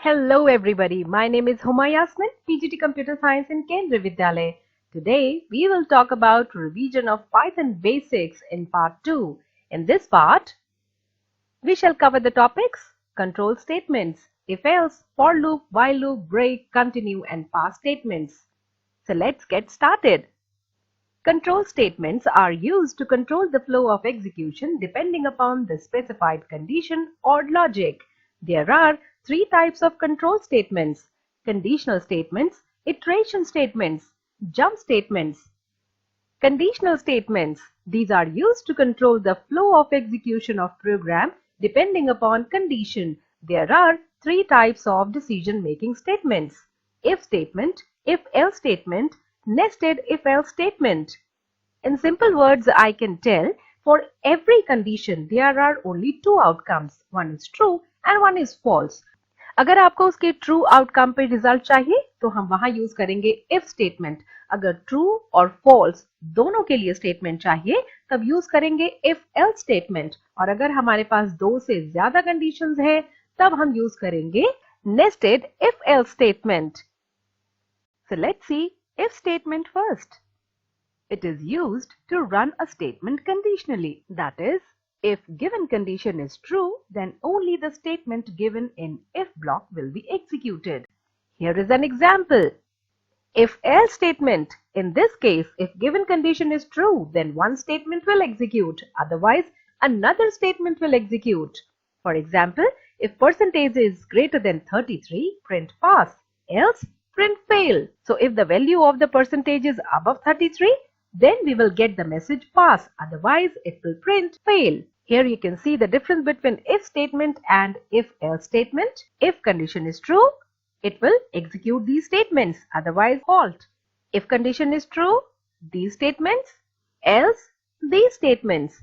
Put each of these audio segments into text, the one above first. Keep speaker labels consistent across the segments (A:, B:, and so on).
A: Hello everybody, my name is Huma Yasmin, PGT Computer Science in Kendriya Vidyalaya. Today we will talk about revision of Python basics in part 2. In this part, we shall cover the topics control statements, if else, for loop, while loop, break, continue and pass statements. So let's get started. Control statements are used to control the flow of execution depending upon the specified condition or logic. There are three types of control statements: conditional statements, iteration statements, jump statements. Conditional statements. These are used to control the flow of execution of program depending upon condition. There are three types of decision-making statements: if statement, if-else statement, nested if-else statement. In simple words, I can tell for every condition there are only two outcomes. One is true and one is false. अगर आपको उसके true outcome पे result चाहिए तो हम वहां use करेंगे if statement. अगर ट्रू और फॉल्स दोनों के लिए स्टेटमेंट चाहिए तब यूज करेंगे इफ एल्स स्टेटमेंट. और अगर हमारे पास दो से ज्यादा कंडीशंस है तब हम यूज करेंगे nested if else statement. So let's see if statement first. It is used to run a statement conditionally. That is, if given condition is true, then only the statement given in if block will be executed. Here is an example. If else statement. In this case, if given condition is true, then one statement will execute. Otherwise, another statement will execute. For example, if percentage is greater than 33, print pass. Else, print fail. So if the value of the percentage is above 33, then we will get the message pass. Otherwise, it will print fail. Here you can see the difference between if statement and if else statement. If condition is true, it will execute these statements. Otherwise, halt. If condition is true, these statements. Else, these statements.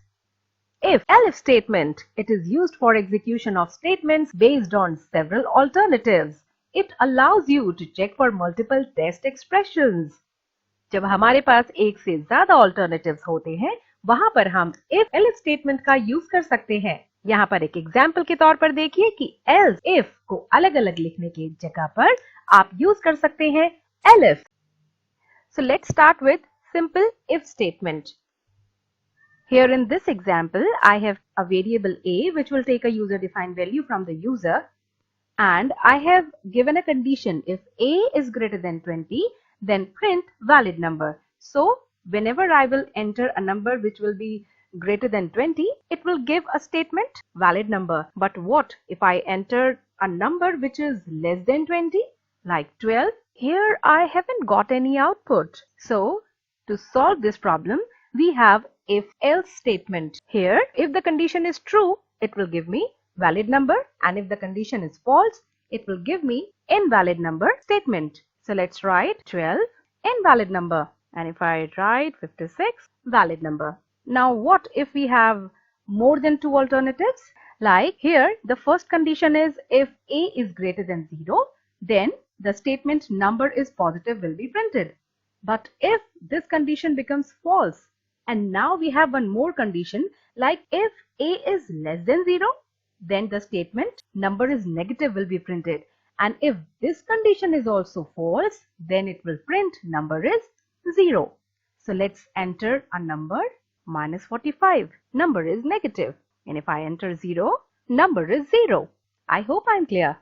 A: If elif statement. It is used for execution of statements based on several alternatives. It allows you to check for multiple test expressions. जब हमारे पास एक से ज्यादा alternatives होते हैं वहां पर हम इफ एल्स स्टेटमेंट का यूज कर सकते हैं. यहाँ पर एक एग्जाम्पल के तौर पर देखिए कि एल्स इफ को अलग अलग लिखने की जगह पर आप यूज कर सकते हैं elif. So let's start with simple if statement. Here in this example, I have a variable a which will take a user defined value from the user, and I have given a condition if a is greater than 20, then print valid number. So whenever I will enter a number which will be greater than 20, it will give a statement valid number. But what if I enter a number which is less than 20, like 12? Here I haven't got any output. So to solve this problem, we have if else statement. Here, if the condition is true, it will give me valid number, and if the condition is false, it will give me invalid number statement. So let's write 12 invalid number, and if I write 56 valid number. Now what if we have more than two alternatives? Like here the first condition is if a is greater than 0, then the statement number is positive will be printed. But if this condition becomes false, and now we have one more condition, like if a is less than 0, then the statement number is negative will be printed. And if this condition is also false, then it will print number is 0. So let's enter a number minus 45. Number is negative. And if I enter 0, number is 0. I hope I'm clear.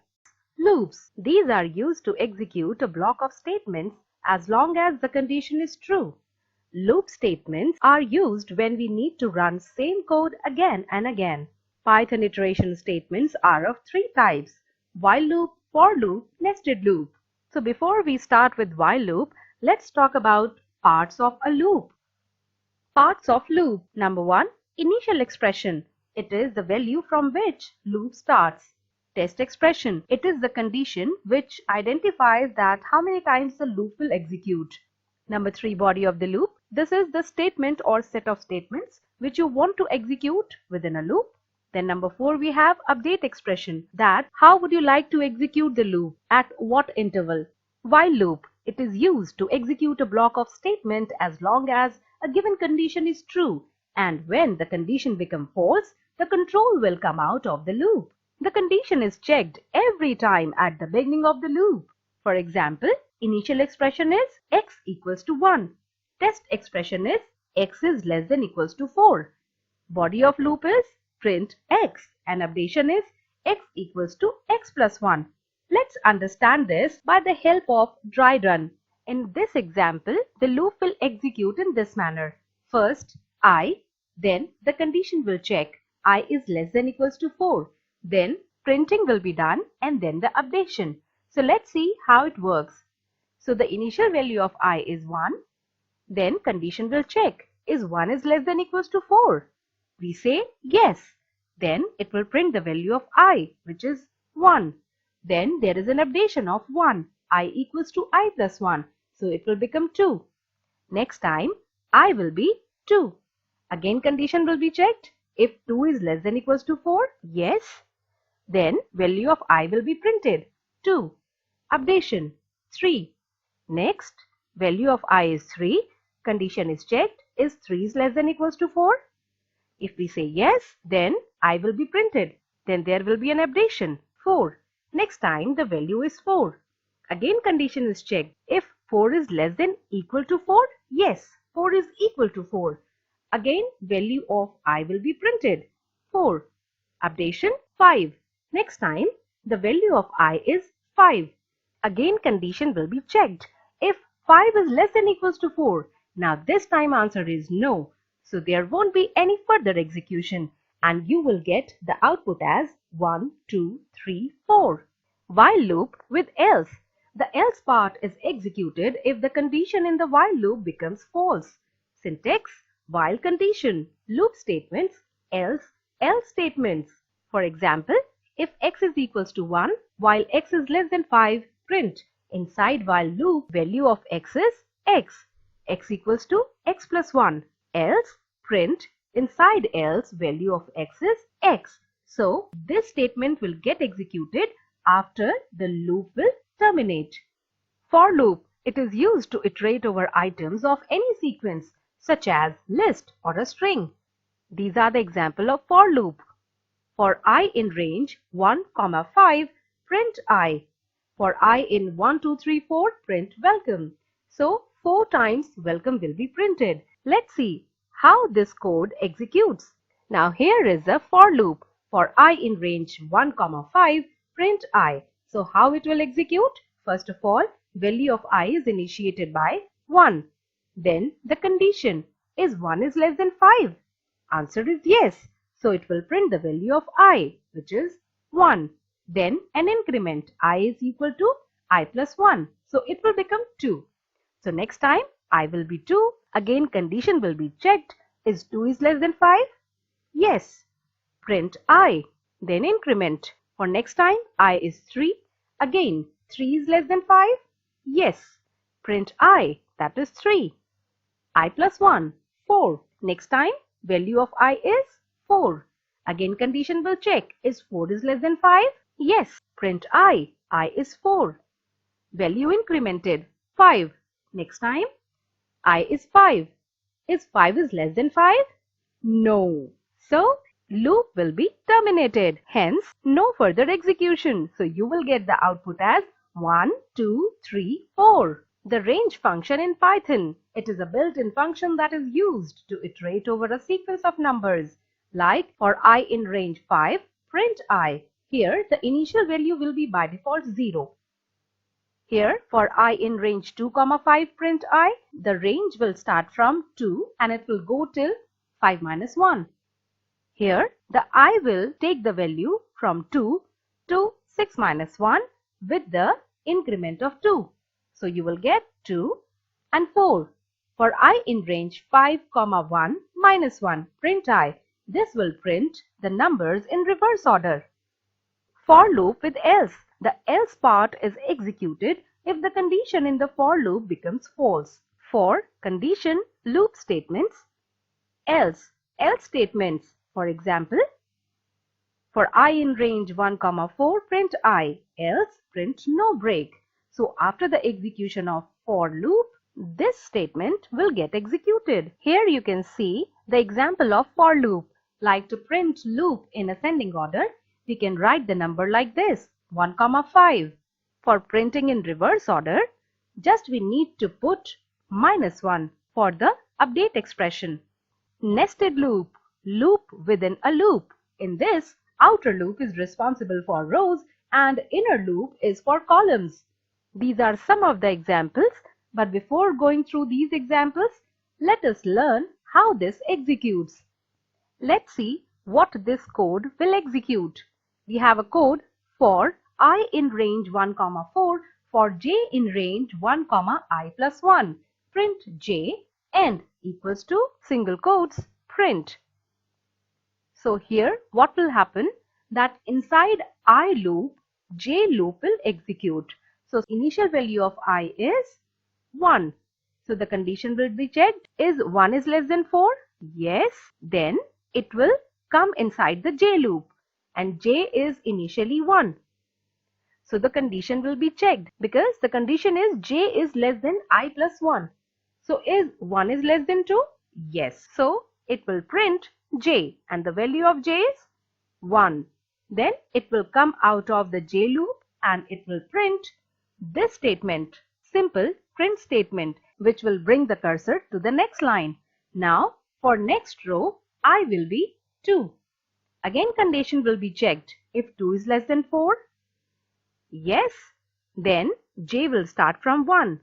A: Loops. These are used to execute a block of statements as long as the condition is true. Loop statements are used when we need to run same code again and again. Python iteration statements are of three types: while loop, for loop, nested loop. So before we start with while loop, let's talk about parts of a loop. Parts of loop. Number 1, initial expression. It is the value from which loop starts. Test expression. It is the condition which identifies that how many times the loop will execute. Number 3, body of the loop. This is the statement or set of statements which you want to execute within a loop. Then number 4, we have update expression, that how would you like to execute the loop, at what interval. While loop. It is used to execute a block of statement as long as a given condition is true, and when the condition becomes false, the control will come out of the loop. The condition is checked every time at the beginning of the loop. For example, initial expression is x equals to 1. Test expression is x is less than equals to 4. Body of loop is print x and updation is x equals to x plus 1. Let's understand this by the help of dry run. In this example, the loop will execute in this manner. First, I, then the condition will check I is less than equals to 4. Then printing will be done and then the updation. So let's see how it works. So the initial value of I is 1. Then condition will check is 1 is less than equals to 4. We say yes. Then it will print the value of I, which is 1. Then there is an updation of 1. I equals to I plus 1. So it will become 2. Next time I will be 2. Again condition will be checked. If 2 is less than equals to 4, yes. Then value of I will be printed 2. Updation 3. Next value of I is 3. Condition is checked. Is 3 is less than equals to 4? If we say yes, then I will be printed. Then there will be an updation 4. Next time the value is 4. Again condition is checked. If 4 is less than equal to 4, yes, 4 is equal to 4. Again value of I will be printed 4. Updation 5. Next time the value of I is 5. Again condition will be checked. If 5 is less than equals to 4, now this time answer is no. So there won't be any further execution and you will get the output as 1, 2, 3, 4. While loop with else. The else part is executed if the condition in the while loop becomes false. Syntax: while condition, loop statements, else statements. For example, if x is equals to 1 while x is less than 5, print inside while loop value of x is x equals to x plus 1. Else print inside else value of x is x. So this statement will get executed after the loop will terminate. For loop, it is used to iterate over items of any sequence such as list or a string. These are the example of for loop. For I in range 1, 5, print I. For I in 1, 2, 3, 4, print welcome. So 4 times welcome will be printed. Let's see how this code executes. Now here is a for loop. For I in range 1, 5, print I. So how it will execute? First of all, value of I is initiated by 1. Then the condition is 1 is less than 5. Answer is yes. So it will print the value of I, which is 1. Then an increment I is equal to I plus 1. So it will become 2. So next time I will be 2. Again condition will be checked. Is 2 is less than 5? Yes. Print I. Then increment. For next time I is 3. Again 3 is less than 5? Yes. Print I. That is 3. I plus 1. 4. Next time value of I is 4. Again condition will check. Is 4 is less than 5? Yes. Print I. I is 4. Value incremented 5. Next time I is 5. Is 5 is less than 5? No. So loop will be terminated. Hence no further execution. So you will get the output as 1, 2, 3, 4. The range function in Python. It is a built-in function that is used to iterate over a sequence of numbers. Like for I in range 5, print I. Here the initial value will be by default 0. Here for I in range 2, 5, print I. The range will start from 2 and it will go till 5 minus 1. Here the I will take the value from 2 to 6 minus 1 with the increment of 2. So you will get 2 and 4. For I in range 5, 1, minus 1, print I. This will print the numbers in reverse order. For loop with else. The else part is executed if the condition in the for loop becomes false. For condition loop statements. Else statements. For example, for I in range 1, 4, print I. Else print no break. So after the execution of for loop, this statement will get executed. Here you can see the example of for loop. Like to print loop in ascending order, we can write the number like this, 1, 5. For printing in reverse order, just we need to put -1 for the update expression. Nested loop, loop within a loop. In this, outer loop is responsible for rows and inner loop is for columns. These are some of the examples, but before going through these examples, let us learn how this executes. Let's see what this code will execute. We have a code for I in range 1, 4 for j in range 1, I plus 1. Print j and equals to single quotes print. So here what will happen, that inside I loop, j loop will execute. So initial value of I is 1. So the condition will be checked. Is 1 is less than 4? Yes. Then it will come inside the j loop and j is initially 1. So the condition will be checked because the condition is j is less than I plus 1. So is 1 is less than 2? Yes. So it will print j and the value of j is 1. Then it will come out of the j loop and it will print this statement, simple print statement, which will bring the cursor to the next line. Now for next row, I will be 2. Again condition will be checked. If 2 is less than 4? Yes. Then j will start from 1.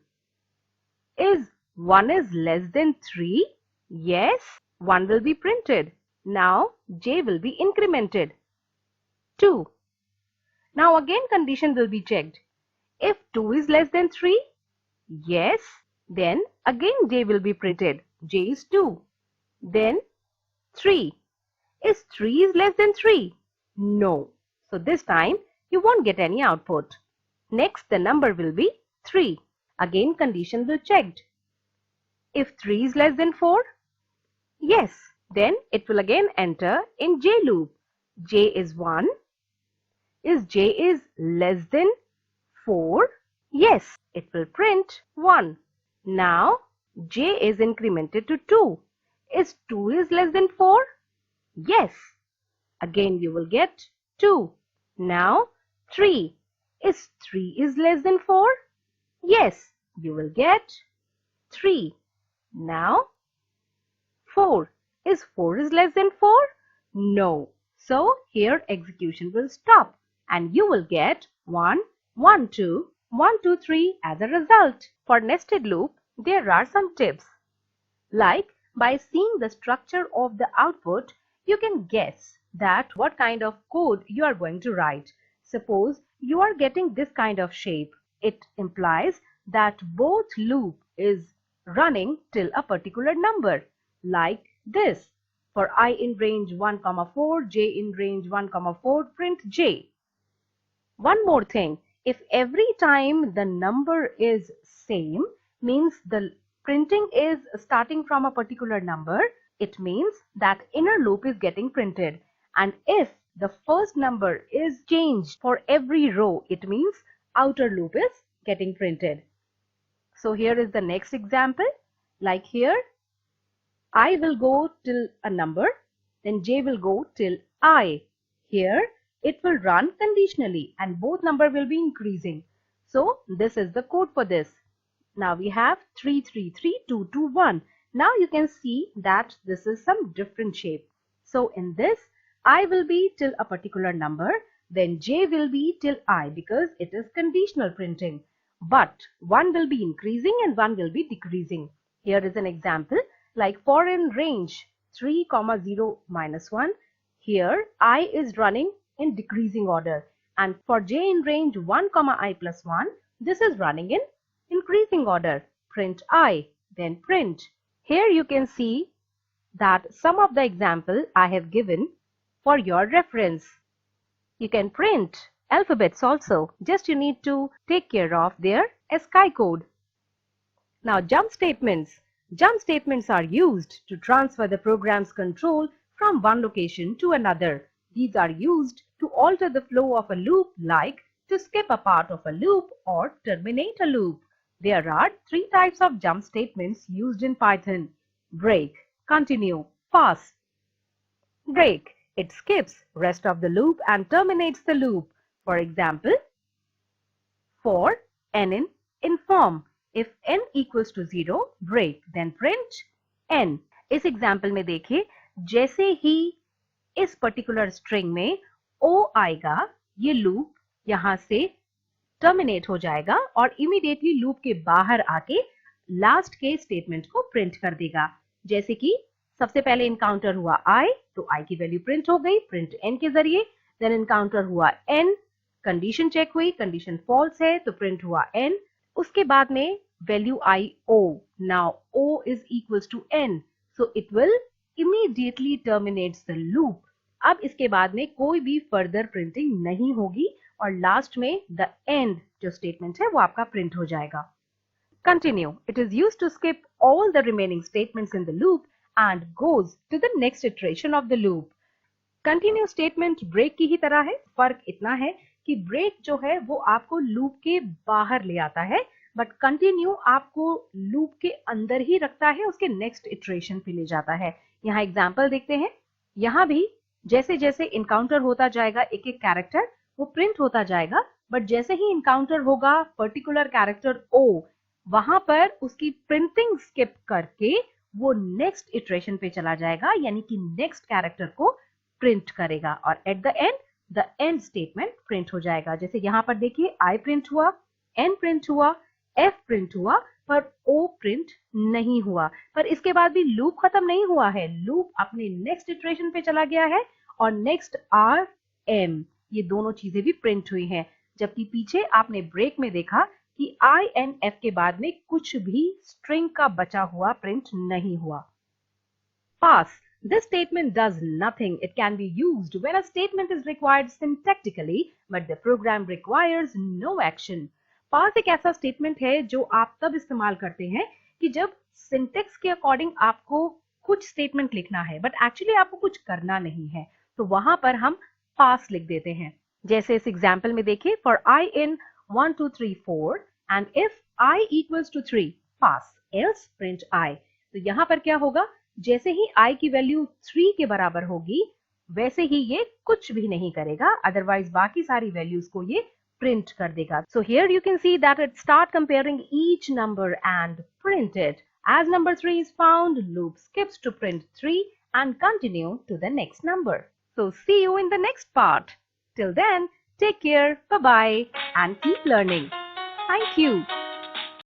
A: Is 1 is less than 3? Yes. 1 will be printed. Now j will be incremented. 2. Now again condition will be checked. If 2 is less than 3? Yes. Then again j will be printed. J is 2. Then 3. Is 3 is less than 3? No. So this time you won't get any output. Next the number will be 3. Again condition will checked. If 3 is less than 4? Yes. Then it will again enter in j loop. J is 1. Is j is less than 4? Yes. It will print 1. Now j is incremented to 2. Is 2 is less than 4? Yes. Again you will get 2. Now 3. Is 3 is less than 4? Yes. You will get 3. Now 4. Is 4 is less than 4? No. So here execution will stop and you will get 1, 1, 2, 1, 2, 3 as a result. For nested loop, there are some tips. Like by seeing the structure of the output, you can guess that what kind of code you are going to write. Suppose you are getting this kind of shape. It implies that both loop is running till a particular number, like this. For I in range 1, 4, j in range 1, 4, print j. One more thing, if every time the number is same, means the printing is starting from a particular number, it means that inner loop is getting printed. And if the first number is changed for every row, it means outer loop is getting printed. So here is the next example. Like here, I will go till a number, then j will go till I. Here it will run conditionally and both number will be increasing. So this is the code for this. Now we have 3, 3, 3, 2, 2, 1. Now you can see that this is some different shape. So in this, I will be till a particular number, then j will be till I because it is conditional printing. But one will be increasing and one will be decreasing. Here is an example like for in range 3, 0, -1. Here I is running in decreasing order, and for j in range 1, I plus 1, this is running in increasing order. Print I, then print. Here you can see that some of the example I have given for your reference. You can print alphabets also, just you need to take care of their ASCII code. Now jump statements. Jump statements are used to transfer the program's control from one location to another. These are used to alter the flow of a loop, like to skip a part of a loop or terminate a loop. There are three types of jump statements used in Python: break, continue, pass. Break It skips rest of the loop and terminates the loop. For example, for n in inform, if n equals to 0, break, then print n. इस example में देखिए, जैसे ही इस particular string में o आएगा, ये loop यहां से टर्मिनेट हो जाएगा और इमीडिएटली लूप के बाहर आके लास्ट के स्टेटमेंट को प्रिंट कर देगा। जैसे कि सबसे पहले इनकाउंटर हुआ i, तो i की वैल्यू प्रिंट हो गई प्रिंट n के जरिए। देन इनकाउंटर हुआ n, कंडीशन चेक हुई, कंडीशन फॉल्स है तो प्रिंट हुआ n। उसके बाद में वैल्यू आई o, now o is equals to n, so it will immediately terminates the loop. अब इसके बाद में कोई भी फर्दर प्रिंटिंग नहीं होगी और लास्ट में द एंड जो स्टेटमेंट है वो आपका प्रिंट हो जाएगा। Continue. It is used to skip all the remaining statements in the loop and goes to the next iteration of the loop. Continue statement break की ही तरह है, फर्क इतना है कि break जो है वो आपको loop के बाहर ले आता है, but continue आपको loop के अंदर ही रखता है, उसके next iteration पे ले जाता है। यहाँ एग्जाम्पल देखते हैं। यहाँ भी जैसे जैसे इनकाउंटर होता जाएगा एक एक कैरेक्टर, वो प्रिंट होता जाएगा, बट जैसे ही इनकाउंटर होगा पर्टिकुलर कैरेक्टर O, वहां पर उसकी प्रिंटिंग स्किप करके वो नेक्स्ट इटरेशन पे चला जाएगा, यानी कि नेक्स्ट कैरेक्टर को प्रिंट करेगा और at the end statement print हो जाएगा। जैसे यहाँ पर देखिए I प्रिंट हुआ, N प्रिंट हुआ, F प्रिंट हुआ, पर O प्रिंट नहीं हुआ। पर इसके बाद भी लूप खत्म नहीं हुआ है, लूप अपने नेक्स्ट इटरेशन पे चला गया है और नेक्स्ट R, M ये दोनों चीजें भी प्रिंट हुई हैं। जबकि पीछे आपने ब्रेक में देखा कि I and F के बाद में कुछ भी स्ट्रिंग का बचा हुआ प्रिंट नहीं हुआ। Pass. This statement does nothing. It can be used when a statement is required syntactically, but the program requires no action. Pass एक ऐसा स्टेटमेंट है जो आप तब इस्तेमाल करते हैं कि जब सिंटेक्स के अकॉर्डिंग आपको कुछ स्टेटमेंट लिखना है, बट एक्चुअली आपको कुछ करना नहीं है, तो वहां पर हम पास लिख देते हैं। जैसे इस एग्जाम्पल में देखिए, for I in 1 2 3 4 and if I equals to 3 pass, else print I। तो यहाँ पर क्या होगा, जैसे ही I की वैल्यू 3 के बराबर होगी वैसे ही ये कुछ भी नहीं करेगा, अदरवाइज बाकी सारी वैल्यूज को ये प्रिंट कर देगा। So here you can see that it start comparing each number and print it. As number 3 is found, loop skips to print 3 and continue to the next number. So see you in the next part. Till then, take care, bye-bye and keep learning. Thank you.